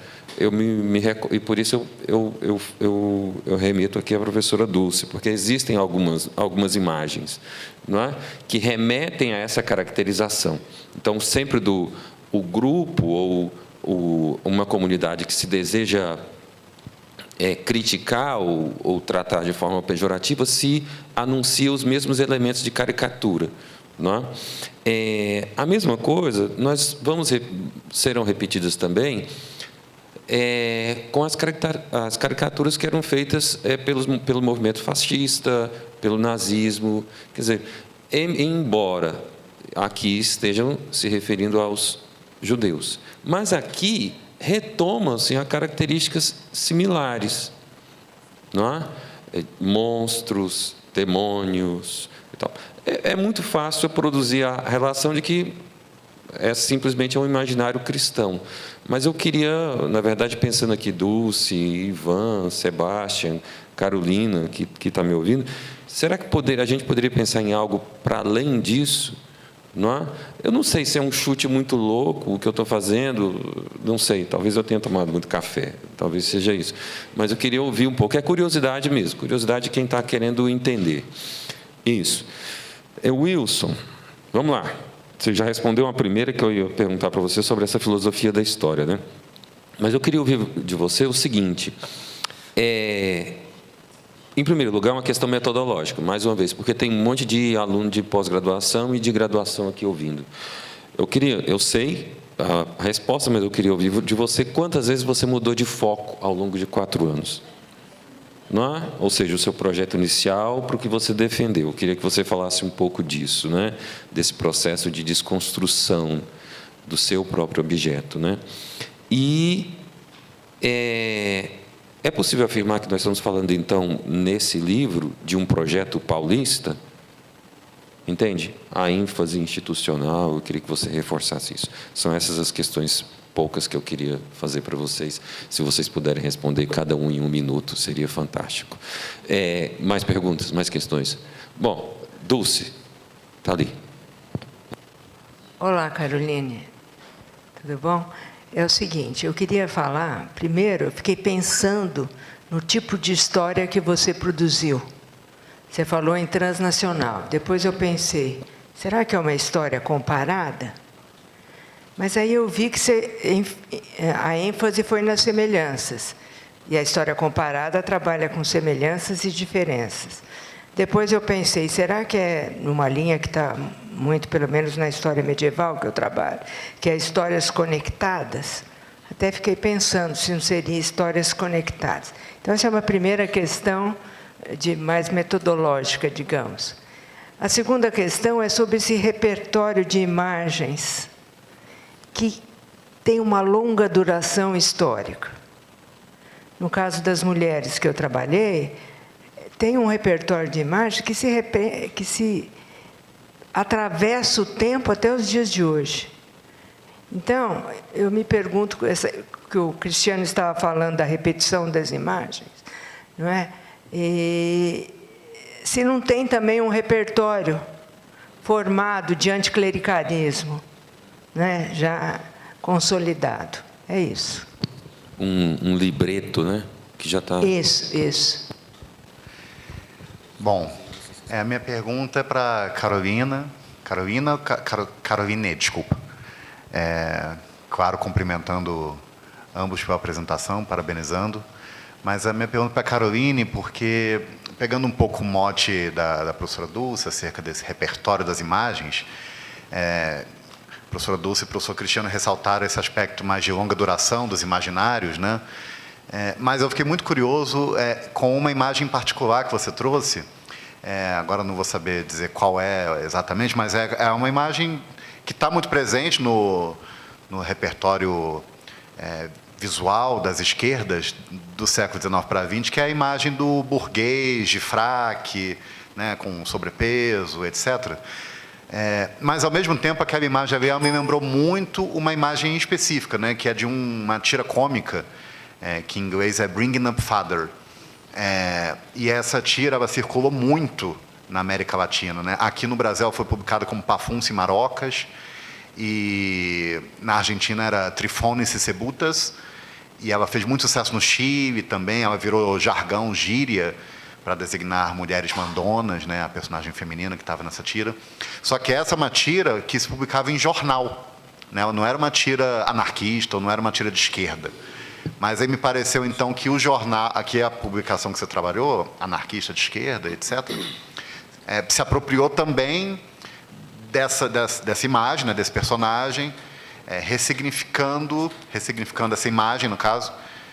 e por isso eu remito aqui à professora Dulce, porque existem algumas imagens, não é, que remetem a essa caracterização. Então, sempre o grupo ou uma comunidade que se deseja criticar ou tratar de forma pejorativa se anuncia os mesmos elementos de caricatura. Não é? A mesma coisa, serão repetidas também com as caricaturas que eram feitas pelo movimento fascista, pelo nazismo. Quer dizer, embora aqui estejam se referindo aos judeus, mas aqui retomam-se a características similares, não é? Monstros, demônios e tal. É muito fácil produzir a relação de que simplesmente um imaginário cristão. Mas eu queria, na verdade, pensando aqui, Dulce, Ivan, Sebastião, Carolina, que está me ouvindo, será que a gente poderia pensar em algo para além disso? Não é? Eu não sei se é um chute muito louco o que eu estou fazendo, não sei, talvez eu tenha tomado muito café, talvez seja isso. Mas eu queria ouvir um pouco, é curiosidade mesmo, curiosidade de quem está querendo entender. Isso. Wilson, vamos lá. Você já respondeu uma primeira que eu ia perguntar para você sobre essa filosofia da história, né? Mas eu queria ouvir de você o seguinte, em primeiro lugar, uma questão metodológica, mais uma vez, porque tem um monte de aluno de pós-graduação e de graduação aqui ouvindo. Eu sei a resposta, mas eu queria ouvir de você quantas vezes você mudou de foco ao longo de 4 anos. Não é? Ou seja, o seu projeto inicial para o que você defendeu. Eu queria que você falasse um pouco disso, né? Desse processo de desconstrução do seu próprio objeto, né? E é possível afirmar que nós estamos falando, então, nesse livro, de um projeto paulista? Entende? A ênfase institucional, eu queria que você reforçasse isso. São essas as questões poucas que eu queria fazer para vocês. Se vocês puderem responder cada um em 1 minuto, seria fantástico. Mais perguntas, mais questões? Bom, Dulce, está ali. Olá, Caroline. Tudo bom? É o seguinte, eu queria falar, primeiro, eu fiquei pensando no tipo de história que você produziu. Você falou em transnacional. Depois eu pensei, será que é uma história comparada? Mas aí eu vi que a ênfase foi nas semelhanças. E a história comparada trabalha com semelhanças e diferenças. Depois eu pensei, será que é numa linha que está muito, pelo menos na história medieval que eu trabalho, que é histórias conectadas? Até fiquei pensando se não seria histórias conectadas. Então, essa é uma primeira questão mais metodológica, digamos. A segunda questão é sobre esse repertório de imagens que tem uma longa duração histórica. No caso das mulheres que eu trabalhei, tem um repertório de imagens que se atravessa o tempo até os dias de hoje. Então, eu me pergunto, que o Cristiano estava falando da repetição das imagens, não é? E se não tem também um repertório formado de anticlericalismo, né, já consolidado. É isso. Um libreto, né? Que já está... Isso. Bom, a minha pergunta é para Caroline, desculpa. Claro, cumprimentando ambos pela apresentação, parabenizando. Mas a minha pergunta para a Caroline, porque, pegando um pouco o mote da professora Dulce, acerca desse repertório das imagens, a professora Dulce e o professor Cristiano ressaltaram esse aspecto mais de longa duração dos imaginários, né? Mas eu fiquei muito curioso com uma imagem particular que você trouxe. Agora não vou saber dizer qual é exatamente, mas é uma imagem que está muito presente no repertório visual das esquerdas do século XIX para XX, que é a imagem do burguês de fraque, né, com sobrepeso, etc. Mas, ao mesmo tempo, aquela imagem ali me lembrou muito uma imagem específica, né, que é de uma tira cômica, que em inglês é Bringing Up Father. E essa tira ela circulou muito na América Latina, né? Aqui no Brasil foi publicada como Pafuns e Marocas, e na Argentina era Trifones e Cebutas, E ela fez muito sucesso no Chile também, ela virou jargão, gíria, para designar mulheres mandonas, né, a personagem feminina que estava nessa tira. Só que essa é uma tira que se publicava em jornal, né, ela não era uma tira anarquista, ou não era uma tira de esquerda. Mas aí me pareceu, então, que o jornal, aqui é a publicação que você trabalhou, anarquista de esquerda, etc., se apropriou também dessa imagem, né, desse personagem, ressignificando essa imagem, no caso,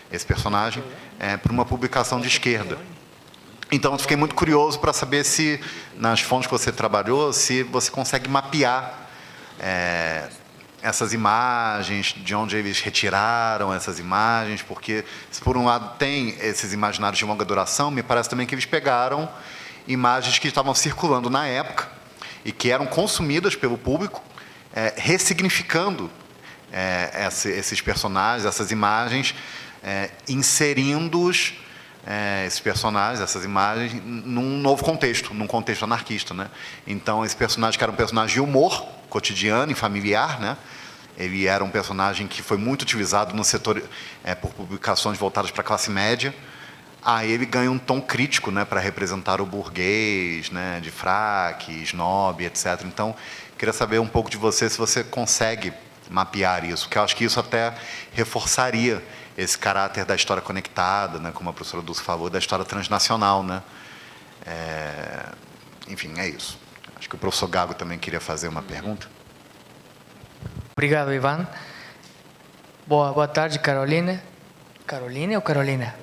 esse personagem, para uma publicação de esquerda. Então, eu fiquei muito curioso para saber se, nas fontes que você trabalhou, se você consegue mapear essas imagens, de onde eles retiraram essas imagens, porque, se por um lado tem esses imaginários de longa duração, me parece também que eles pegaram imagens que estavam circulando na época e que eram consumidas pelo público, ressignificando esses personagens, essas imagens, inserindo-os, esses personagens, essas imagens, num novo contexto, num contexto anarquista, né? Então, esse personagem, que era um personagem de humor cotidiano e familiar, né? Ele era um personagem que foi muito utilizado no setor, por publicações voltadas para a classe média. Aí ele ganha um tom crítico, né, para representar o burguês, né, de fraque, snob, etc. Então, queria saber um pouco de você, se você consegue mapear isso, porque eu acho que isso até reforçaria esse caráter da história conectada, né, como a professora Dulce falou, da história transnacional, né? Enfim, é isso. Acho que o professor Gago também queria fazer uma pergunta. Obrigado, Ivan. Boa tarde, Caroline. Caroline ou Carolina?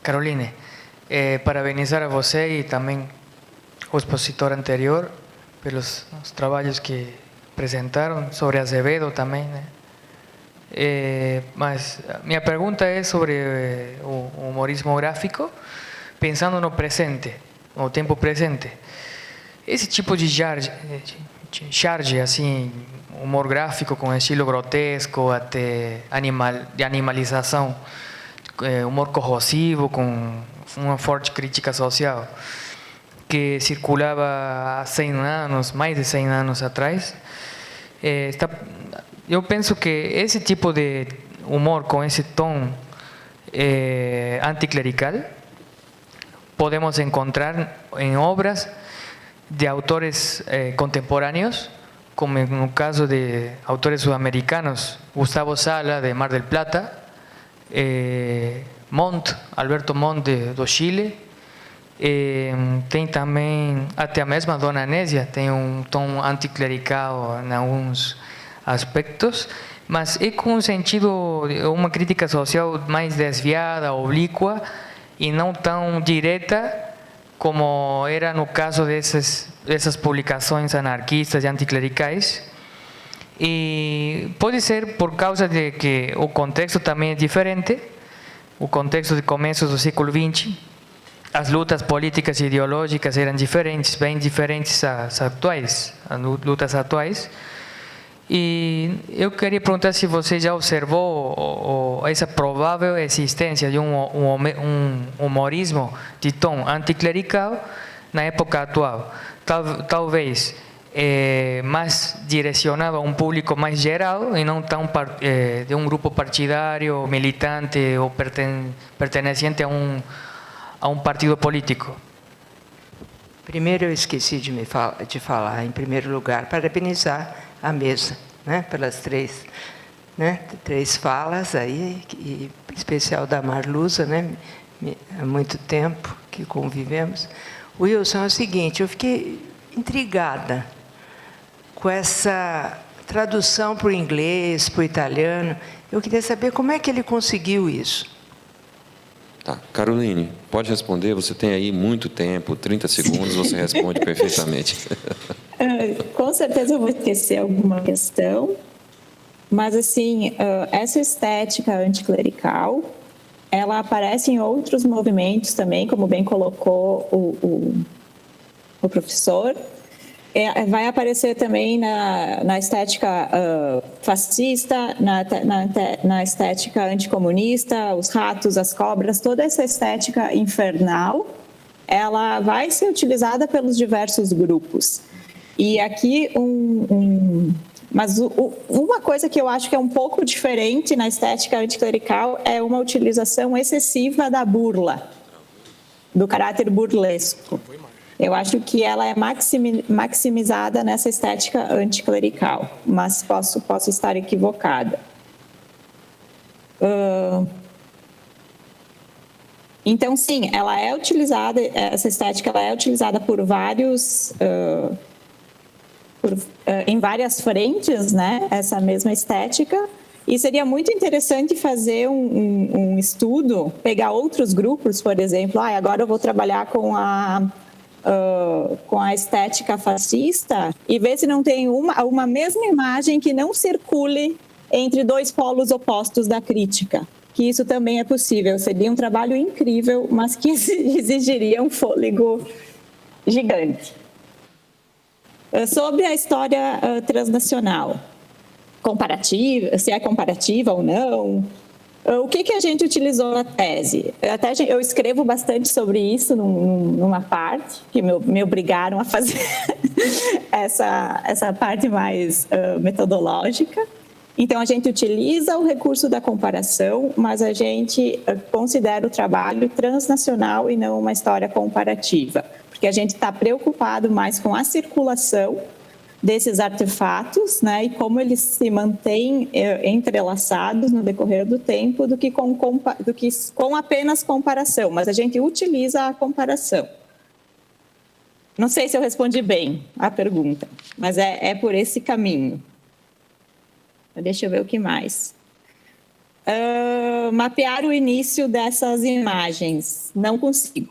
Caroline. Parabenizar a você e também o expositor anterior pelos trabalhos que apresentaram, sobre Azevedo também, né? Mas minha pergunta é sobre o humorismo gráfico, pensando no presente, no tempo presente. Esse tipo de charge, assim, humor gráfico com estilo grotesco, até de animalização, humor corrosivo, com uma forte crítica social, que circulava há 100 anos, mais de 100 anos atrás. Eu penso que esse tipo de humor com esse tom anticlerical podemos encontrar em obras de autores contemporâneos, como no caso de autores sudamericanos, Gustavo Sala, de Mar del Plata, Alberto Montt, do Chile, tem também, até a mesma Dona Anésia, tem um tom anticlerical em alguns aspectos, mas é com um sentido, uma crítica social mais desviada, oblíqua, e não tão direta como era no caso dessas publicações anarquistas e anticlericais. E pode ser por causa de que o contexto também é diferente, o contexto de começos do século XX, as lutas políticas e ideológicas eram diferentes, bem diferentes às atuais, as lutas atuais. E eu queria perguntar se você já observou essa provável existência de um humorismo de tom anticlerical na época atual. Talvez mais direcionado a um público mais geral e não tão de um grupo partidário, militante ou pertencente a um partido político. Primeiro, eu esqueci de falar, em primeiro lugar, parabenizar a mesa, né, pelas três falas aí, e em especial da Marluza, né, há muito tempo que convivemos. Wilson, é o seguinte, eu fiquei intrigada com essa tradução para o inglês, para o italiano. Eu queria saber como é que ele conseguiu isso. Tá, Caroline, pode responder, você tem aí muito tempo, 30 segundos, você responde perfeitamente. Com certeza eu vou esquecer alguma questão, mas assim, essa estética anticlerical, ela aparece em outros movimentos também, como bem colocou o professor. Vai aparecer também na estética fascista, na estética anticomunista, os ratos, as cobras, toda essa estética infernal, ela vai ser utilizada pelos diversos grupos. E aqui Mas uma coisa que eu acho que é um pouco diferente na estética anticlerical é uma utilização excessiva da burla, do caráter burlesco. Eu acho que ela é maximizada nessa estética anticlerical, mas posso estar equivocada. Então, sim, ela é utilizada, essa estética ela é utilizada por vários... em várias frentes, né, essa mesma estética, e seria muito interessante fazer um estudo, pegar outros grupos, por exemplo, agora eu vou trabalhar com a estética fascista e ver se não tem uma mesma imagem que não circule entre dois polos opostos da crítica, que isso também é possível, seria um trabalho incrível, mas que exigiria um fôlego gigante. Sobre a história transnacional, comparativa, se é comparativa ou não, o que a gente utilizou na tese? Eu escrevo bastante sobre isso numa parte, que me obrigaram a fazer essa parte mais metodológica. Então, a gente utiliza o recurso da comparação, mas a gente considera o trabalho transnacional e não uma história comparativa, porque a gente está preocupado mais com a circulação desses artefatos, né, e como eles se mantêm entrelaçados no decorrer do tempo, do que com apenas comparação, mas a gente utiliza a comparação. Não sei se eu respondi bem a pergunta, mas é por esse caminho. Deixa eu ver o que mais. Mapear o início dessas imagens. Não consigo.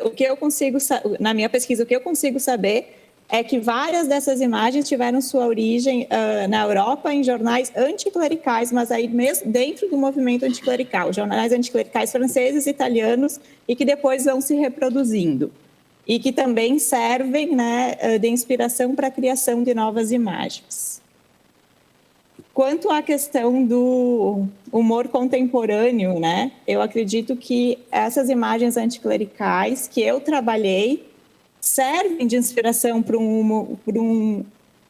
O que eu consigo, na minha pesquisa, o que eu consigo saber é que várias dessas imagens tiveram sua origem na Europa em jornais anticlericais, mas aí mesmo dentro do movimento anticlerical, jornais anticlericais franceses e italianos, e que depois vão se reproduzindo. E que também servem, né, de inspiração para a criação de novas imagens. Quanto à questão do humor contemporâneo, né, eu acredito que essas imagens anticlericais que eu trabalhei servem de inspiração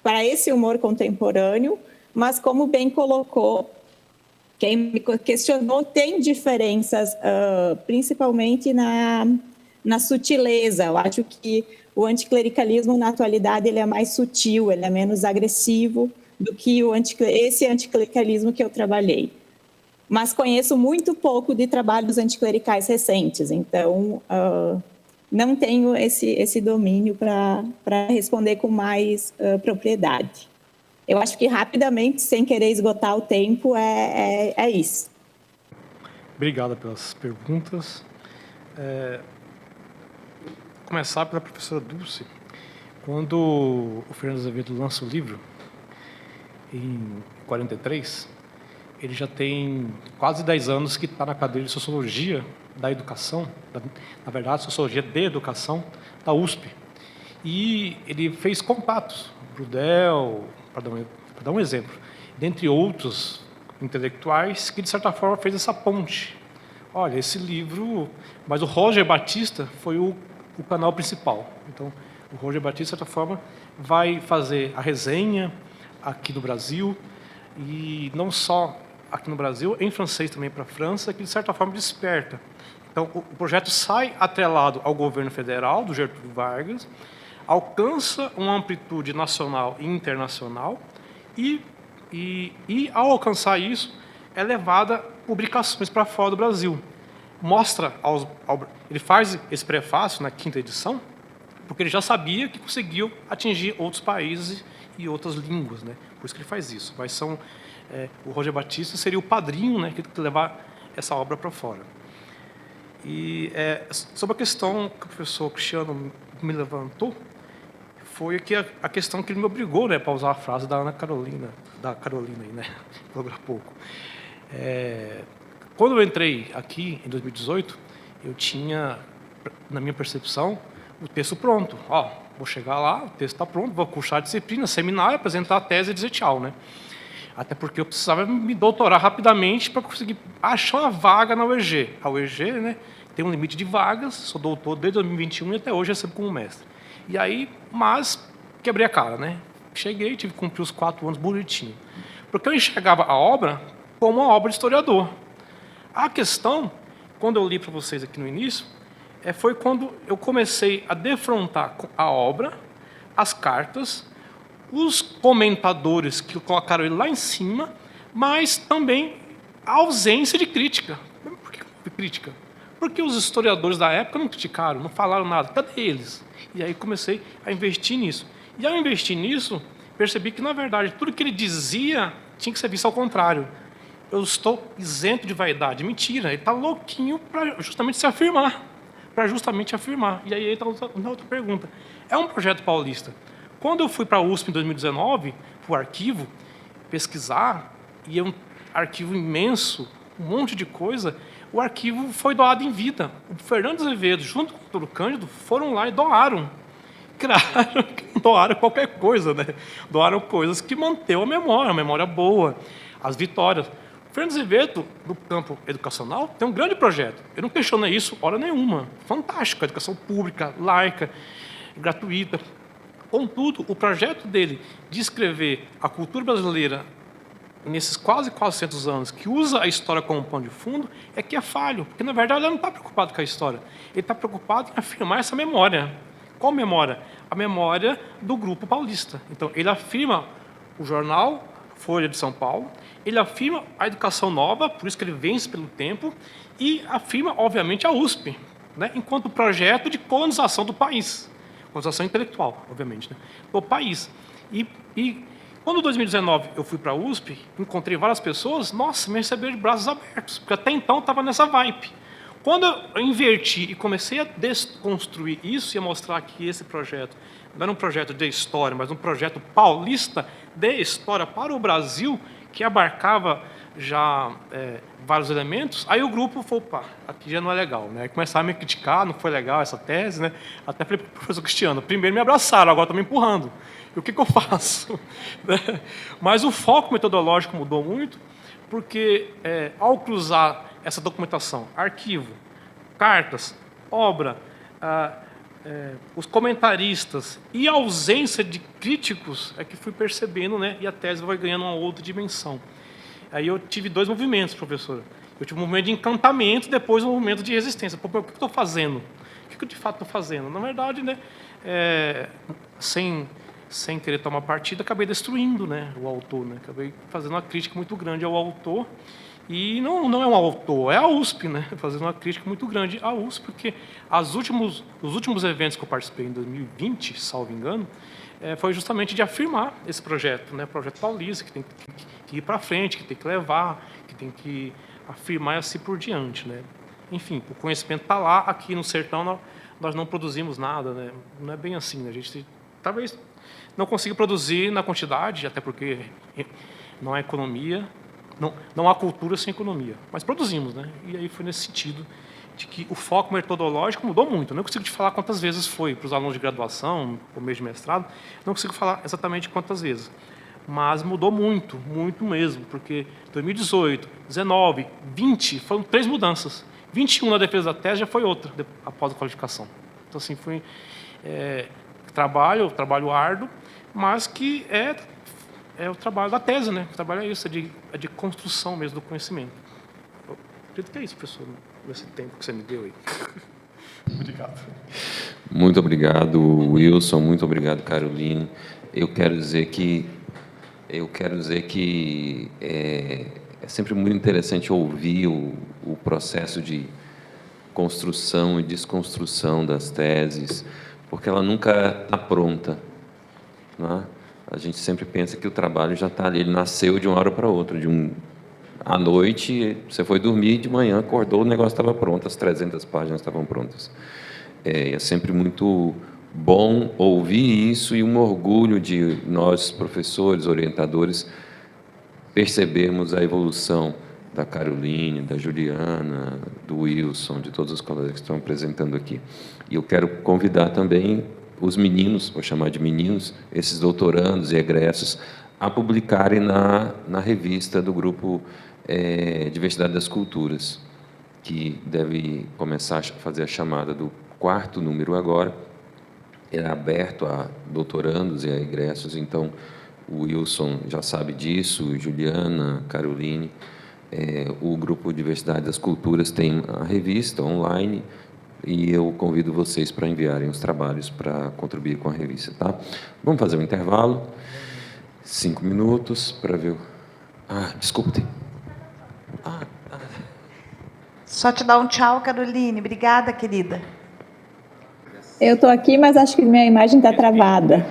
para esse humor contemporâneo, mas como bem colocou, quem me questionou, tem diferenças, principalmente na sutileza. Eu acho que o anticlericalismo na atualidade ele é mais sutil, ele é menos agressivo do que esse anticlericalismo que eu trabalhei. Mas conheço muito pouco de trabalhos anticlericais recentes, então não tenho esse domínio para responder com mais propriedade. Eu acho que rapidamente, sem querer esgotar o tempo, é isso. Obrigado pelas perguntas. Vou começar pela professora Dulce. Quando o Fernando Azevedo lança o livro, em 43, ele já tem quase 10 anos que está na cadeira de Sociologia da Educação, na verdade, Sociologia de Educação, da USP. E ele fez contatos, Brudel, para dar um exemplo, dentre outros intelectuais, que de certa forma fez essa ponte. Olha, esse livro... Mas o Roger Batista foi o canal principal. Então, o Roger Batista, de certa forma, vai fazer a resenha aqui no Brasil, e não só aqui no Brasil, em francês também para a França, que de certa forma desperta. Então, o projeto sai atrelado ao governo federal, do Getúlio Vargas, alcança uma amplitude nacional e internacional, e ao alcançar isso, é levada publicações para fora do Brasil. Mostra ele faz esse prefácio na 5ª edição, porque ele já sabia que conseguiu atingir outros países e outras línguas, né? Por isso que ele faz isso. Mas o Roger Batista seria o padrinho, né, que tem que levar essa obra para fora. E sobre a questão que o professor Cristiano me levantou, foi a questão que ele me obrigou, né, para usar a frase da Ana Carolina, aí, né, agora há pouco. Quando eu entrei aqui, em 2018, eu tinha, na minha percepção, o texto pronto. Vou chegar lá, o texto está pronto, vou cursar a disciplina, seminário, apresentar a tese e dizer tchau, né? Até porque eu precisava me doutorar rapidamente para conseguir achar uma vaga na UEG. A UEG, né, tem um limite de vagas, sou doutor desde 2021 e até hoje recebo como mestre. E aí, mas quebrei a cara, né? cheguei, tive que cumprir os 4 anos bonitinho. Porque eu enxergava a obra como uma obra de historiador. A questão, quando eu li para vocês aqui no início, foi quando eu comecei a defrontar a obra, as cartas, os comentadores que colocaram ele lá em cima, mas também a ausência de crítica. Por que houve crítica? Porque os historiadores da época não criticaram, não falaram nada. Cadê eles? E aí comecei a investir nisso. E ao investir nisso, percebi que, na verdade, tudo que ele dizia tinha que ser visto ao contrário. Eu estou isento de vaidade. Mentira, ele está louquinho para justamente se afirmar. Para justamente afirmar. E aí entra na outra pergunta. É um projeto paulista. Quando eu fui para a USP em 2019, para o arquivo, pesquisar, e é um arquivo imenso, um monte de coisa, o arquivo foi doado em vida. O Fernando Azevedo, junto com o Arturo Cândido, foram lá e doaram. Claro, doaram qualquer coisa, né? Doaram coisas que manteve a memória boa, as vitórias. O Fernando Azevedo, no campo educacional, tem um grande projeto. Eu não questionei isso hora nenhuma. Fantástico, a educação pública, laica, gratuita. Contudo, o projeto dele de escrever a cultura brasileira nesses quase 400 anos, que usa a história como pano de fundo, é que é falho. Porque, na verdade, ele não está preocupado com a história. Ele está preocupado em afirmar essa memória. Qual memória? A memória do Grupo Paulista. Então, ele afirma o jornal Folha de São Paulo, ele afirma a educação nova, por isso que ele vence pelo tempo, e afirma, obviamente, a USP, né, enquanto projeto de colonização do país. Colonização intelectual, obviamente, né, do país. E quando em 2019 eu fui para a USP, encontrei várias pessoas, nossa, me receberam de braços abertos, porque até então estava nessa vibe. Quando eu inverti e comecei a desconstruir isso e a mostrar que esse projeto não era um projeto de história, mas um projeto paulista de história para o Brasil, que abarcava já vários elementos, aí o grupo falou, opa, aqui já não é legal, né? Aí começaram a me criticar, não foi legal essa tese, né? Até falei para o professor Cristiano, primeiro me abraçaram, agora estão me empurrando. E o que eu faço? Mas o foco metodológico mudou muito, porque ao cruzar essa documentação, arquivo, cartas, obra, os comentaristas e a ausência de críticos é que fui percebendo, né? E a tese vai ganhando uma outra dimensão. Aí eu tive 2 movimentos, professora. Eu tive um movimento de encantamento e depois um movimento de resistência. Pô, o que eu estou fazendo? O que eu de fato estou fazendo? Na verdade, né? Sem querer tomar partido, acabei destruindo, né, o autor. Né? Acabei fazendo uma crítica muito grande ao autor. E não é um autor, é a USP, né? Fazendo uma crítica muito grande à USP, porque os últimos eventos que eu participei em 2020, salvo engano, foi justamente de afirmar esse projeto, né? Projeto Paulista, que tem que ir para frente, que tem que levar, que tem que afirmar e assim por diante, né? Enfim, o conhecimento está lá, aqui no sertão nós não produzimos nada, né? Não é bem assim, né? A gente talvez não consiga produzir na quantidade, até porque não há economia, não há cultura sem economia, mas produzimos, né? E aí foi nesse sentido de que o foco metodológico mudou muito. Não consigo te falar quantas vezes foi para os alunos de graduação, ou mesmo de mestrado, não consigo falar exatamente quantas vezes, mas mudou muito, muito mesmo, porque 2018, 19, 20 foram 3 mudanças. 21 na defesa da tese já foi outra após a qualificação. Então assim foi trabalho árduo, mas que é o trabalho da tese, né? O trabalho é isso, é de construção mesmo do conhecimento. Eu acredito que é isso, professor, nesse tempo que você me deu aí. Obrigado. Muito obrigado, Wilson. Muito obrigado, Caroline. Eu quero dizer que é sempre muito interessante ouvir o processo de construção e desconstrução das teses, porque ela nunca está pronta, não é? A gente sempre pensa que o trabalho já está ali, ele nasceu de uma hora para outra, à noite, você foi dormir, de manhã acordou, o negócio estava pronto, as 300 páginas estavam prontas. É sempre muito bom ouvir isso e um orgulho de nós, professores, orientadores, percebermos a evolução da Caroline, da Juliana, do Wilson, de todos os colegas que estão apresentando aqui. E eu quero convidar também os meninos, vou chamar de meninos, esses doutorandos e egressos, a publicarem na revista do grupo Diversidade das Culturas, que deve começar a fazer a chamada do 4º número agora, é aberto a doutorandos e a egressos, então o Wilson já sabe disso, Juliana, Caroline. O Grupo Diversidade das Culturas tem a revista online e eu convido vocês para enviarem os trabalhos para contribuir com a revista, tá? Vamos fazer um intervalo, 5 minutos para ver. Desculpe. Só te dar um tchau, Caroline. Obrigada, querida. Eu estou aqui, mas acho que minha imagem está travada.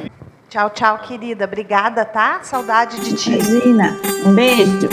Tchau, tchau, querida. Obrigada, tá? Saudade de ti. Imagina. Um beijo.